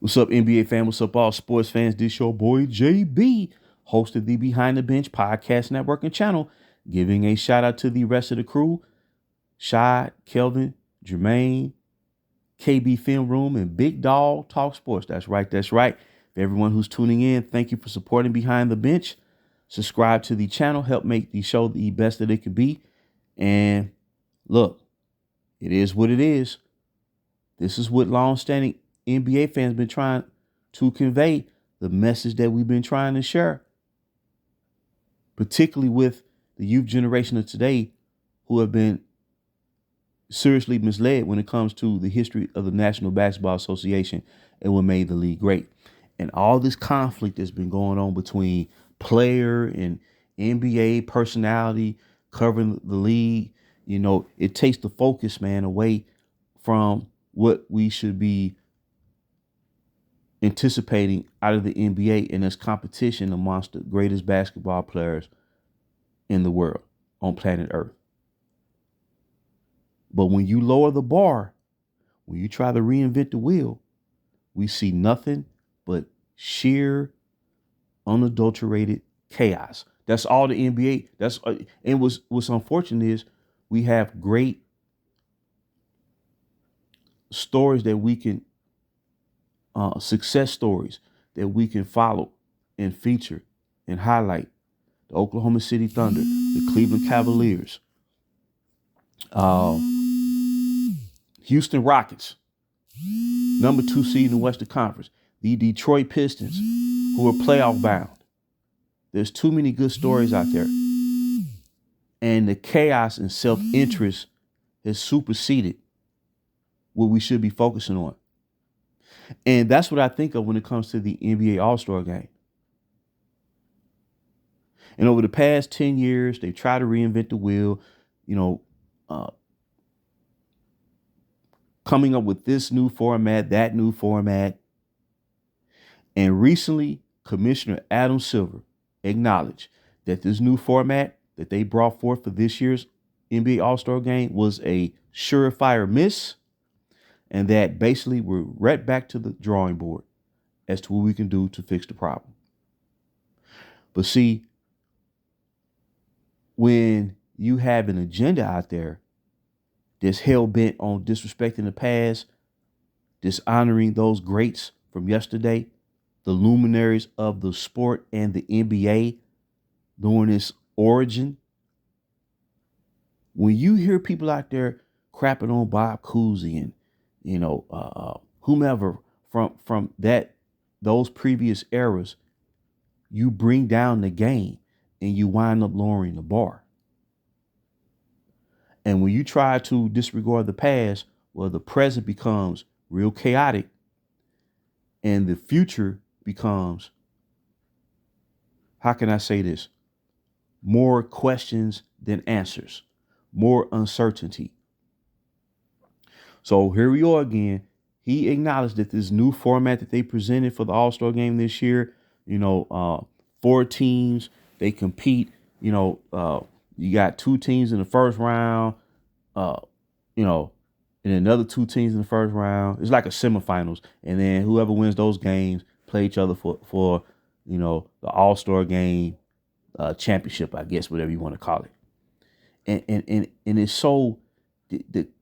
What's up, NBA fan? What's up, all sports fans? This your boy JB, host of the Behind the Bench podcast network and channel, giving a shout out to the rest of the crew: Shy, Kelvin, Jermaine, KB Film Room, and Big Dog Talk Sports. That's right. That's right. For everyone who's tuning in, thank you for supporting Behind the Bench. Subscribe to the channel, help make the show the best that it could be. And look, it is what it is. This is what longstanding NBA fans been trying to convey, the message that we've been trying to share, particularly with the youth generation of today who have been seriously misled when it comes to the history of the National Basketball Association and what made the league great. And all this conflict that's been going on between player and NBA personality covering the league, it takes the focus, man, away from what we should be anticipating out of the NBA and its competition amongst the greatest basketball players in the world on planet Earth. But when you lower the bar, when you try to reinvent the wheel, we see nothing but sheer, unadulterated chaos. That's all the NBA. And what's unfortunate is we have great stories that we can success stories that we can follow and feature and highlight. The Oklahoma City Thunder, the Cleveland Cavaliers, Houston Rockets, number 2 seed in the Western Conference, the Detroit Pistons, who are playoff bound. There's too many good stories out there. And the chaos and self-interest has superseded what we should be focusing on. And that's what I think of when it comes to the NBA All-Star game. And over the past 10 years, they've tried to reinvent the wheel, coming up with this new format, that new format. And recently, Commissioner Adam Silver acknowledged that this new format that they brought forth for this year's NBA All-Star game was a surefire miss. And that basically we're right back to the drawing board as to what we can do to fix the problem. But see, when you have an agenda out there that's hell bent on disrespecting the past, dishonoring those greats from yesterday, the luminaries of the sport and the NBA during its origin, when you hear people out there crapping on Bob Cousy and whomever from those previous eras, you bring down the game and you wind up lowering the bar. And when you try to disregard the past, well, the present becomes real chaotic and the future becomes, how can I say this? More questions than answers, more uncertainty. So here we are again. He acknowledged that this new format that they presented for the All-Star game this year, 4 teams, they compete, you got 2 teams in the first round, and another 2 teams in the first round. It's like a semifinals. And then whoever wins those games play each other for the All-Star game championship, I guess, whatever you want to call it. And it's so,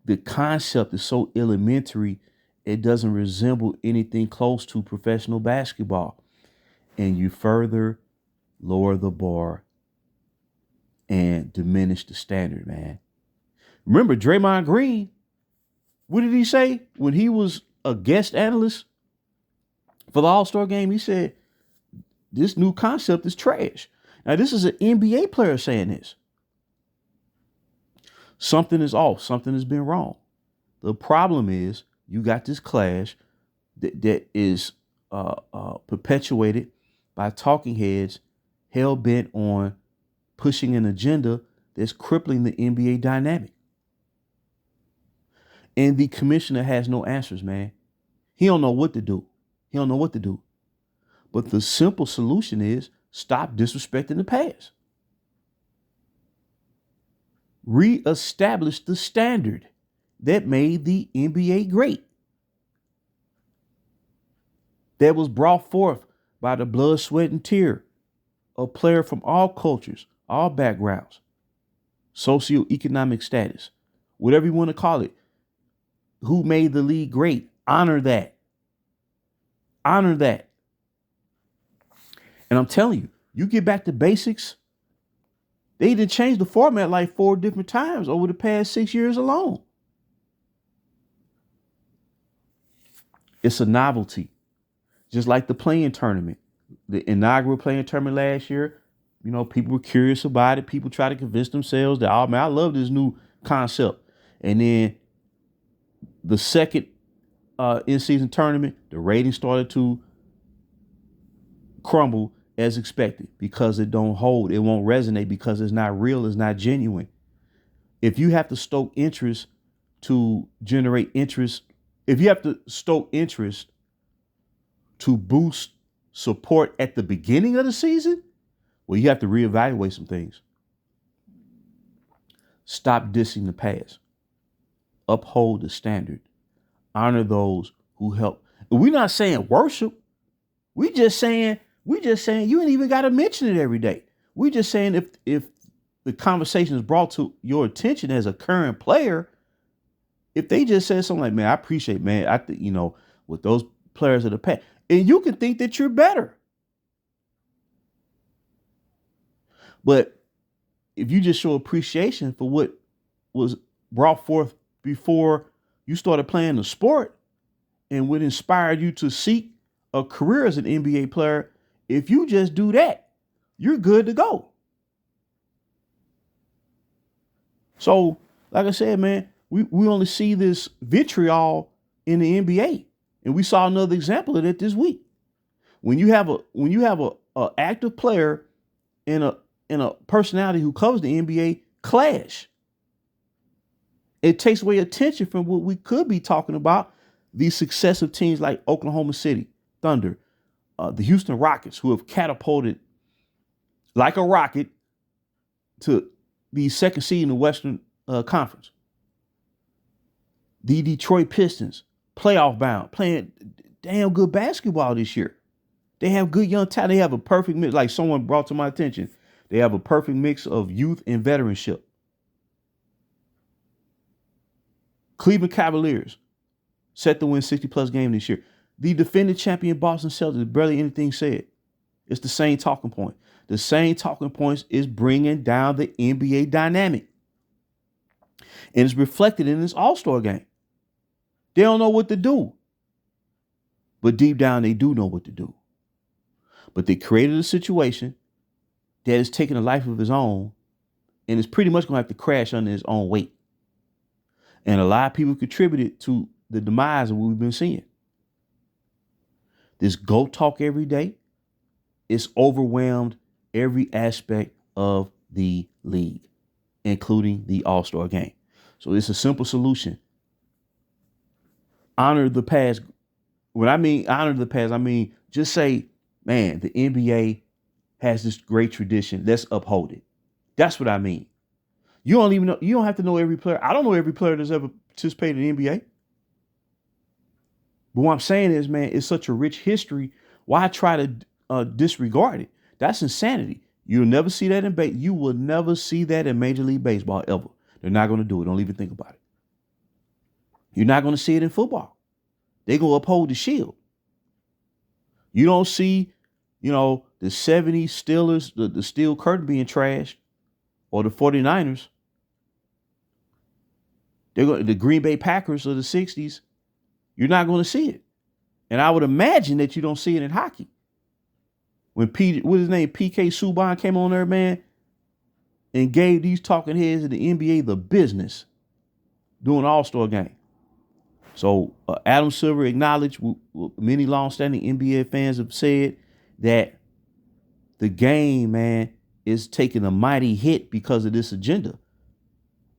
the concept is so elementary, it doesn't resemble anything close to professional basketball. And you further lower the bar and diminish the standard, man. Remember Draymond Green, what did he say when he was a guest analyst for the All-Star game? He said, this new concept is trash. Now, this is an NBA player saying this. Something is off. Something has been wrong. The problem is you got this clash that is perpetuated by talking heads hell bent on pushing an agenda that's crippling the NBA dynamic. And the commissioner has no answers, man. He don't know what to do. But the simple solution is stop disrespecting the past. Reestablish the standard that made the NBA great. that was brought forth by the blood, sweat, and tear of players from all cultures, all backgrounds, socioeconomic status, whatever you want to call it. Who made the league great? Honor that. Honor that. And I'm telling you, you get back to basics. They didn't change the format like 4 different times over the past 6 years alone. It's a novelty. Just like the playing tournament, the inaugural playing tournament last year, people were curious about it. People try to convince themselves that, oh man, I love this new concept. And then the second in-season tournament, the ratings started to crumble as expected because it don't hold. It won't resonate because it's not real. It's not genuine. If you have to stoke interest to generate interest, if you have to stoke interest to boost support at the beginning of the season, well, you have to reevaluate some things. Stop dissing the past. Uphold the standard. Honor those who help. We're not saying worship. We just saying you ain't even got to mention it every day. We just saying if the conversation is brought to your attention as a current player, if they just said something like, man, I appreciate, man, I think, with those players of the past, and you can think that you're better. But if you just show appreciation for what was brought forth before you started playing the sport and what inspired you to seek a career as an NBA player, if you just do that, you're good to go. So, like I said, man, we only see this vitriol in the NBA. And we saw another example of it this week. When you have a active player and a personality who covers the NBA clash, it takes away attention from what we could be talking about, these successive teams like Oklahoma City Thunder, the Houston Rockets, who have catapulted like a rocket to the second seed in the Western Conference. The Detroit Pistons, playoff bound, playing damn good basketball this year. They have good young talent. They have a perfect mix, like someone brought to my attention. They have a perfect mix of youth and veteranship. Cleveland Cavaliers set to win 60-plus games this year. The defending champion Boston Celtics, barely anything said. It's the same talking point. The same talking points is bringing down the NBA dynamic. And it's reflected in this All-Star game. They don't know what to do. But deep down, they do know what to do. But they created a situation that is taking a life of its own and is pretty much going to have to crash under its own weight. And a lot of people contributed to the demise of what we've been seeing. This GOAT talk every day, it's overwhelmed every aspect of the league, including the All-Star game. So it's a simple solution. Honor the past. When I mean honor the past, I mean just say, man, the NBA has this great tradition. Let's uphold it. That's what I mean. You don't even know. You don't have to know every player. I don't know every player that's ever participated in the NBA. But what I'm saying is, man, it's such a rich history. Why try to disregard it? That's insanity. You'll never see that in baseball. You will never see that in Major League Baseball ever. They're not going to do it. Don't even think about it. You're not going to see it in football. They're going to uphold the shield. You don't see, the 70s Steelers, the steel curtain being trashed, or the 49ers. The Green Bay Packers of the 60s. You're not going to see it. And I would imagine that you don't see it in hockey. When PK Subban came on there, man, and gave these talking heads of the NBA the business doing an All-Star game. So Adam Silver acknowledged what many long-standing NBA fans have said, that the game, man, is taking a mighty hit because of this agenda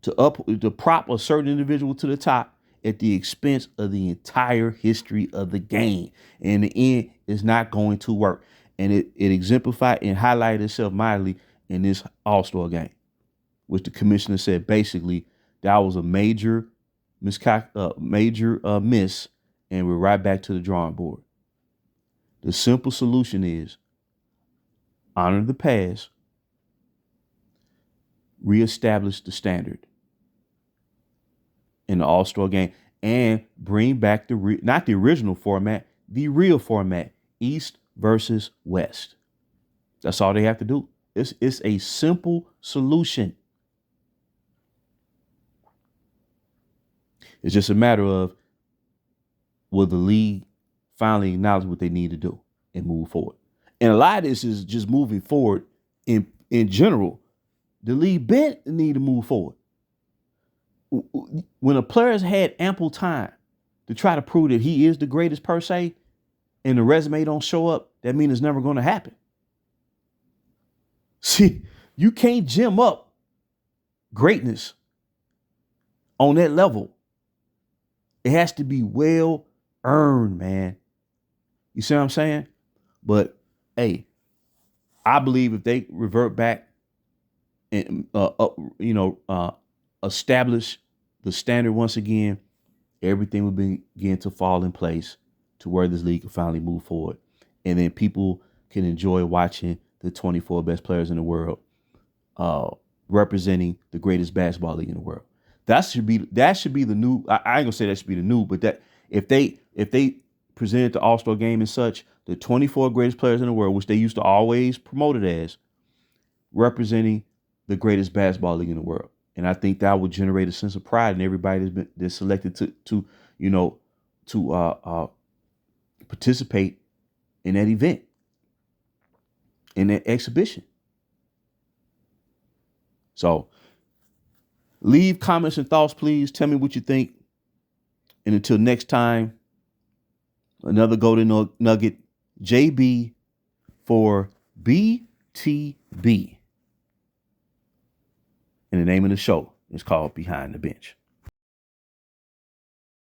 to prop a certain individual to the top at the expense of the entire history of the game. And in the end, it's not going to work. And it exemplified and highlighted itself mightily in this All-Star game, which the commissioner said basically that was a major miss, and we're right back to the drawing board. The simple solution is honor the past, reestablish the standard in the All-Star game, and bring back not the original format, the real format, East versus West. That's all they have to do. It's a simple solution. It's just a matter of, will the league finally acknowledge what they need to do and move forward? And a lot of this is just moving forward in general. The league need to move forward. When a player has had ample time to try to prove that he is the greatest per se, and the resume don't show up, that means it's never going to happen. See, you can't gym up greatness on that level. It has to be well earned, man. You see what I'm saying? But hey, I believe if they revert back and establish the standard once again, everything will begin to fall in place to where this league can finally move forward, and then people can enjoy watching the 24 best players in the world representing the greatest basketball league in the world. That should be the new. I ain't gonna say that should be the new, but that if they presented the All-Star game and such, the 24 greatest players in the world, which they used to always promote it as, representing the greatest basketball league in the world. And I think that would generate a sense of pride in everybody that's selected to participate in that event, in that exhibition. So leave comments and thoughts, please. Tell me what you think. And until next time, another Golden Nugget, JB for BTB. And the name of the show is called Behind the Bench.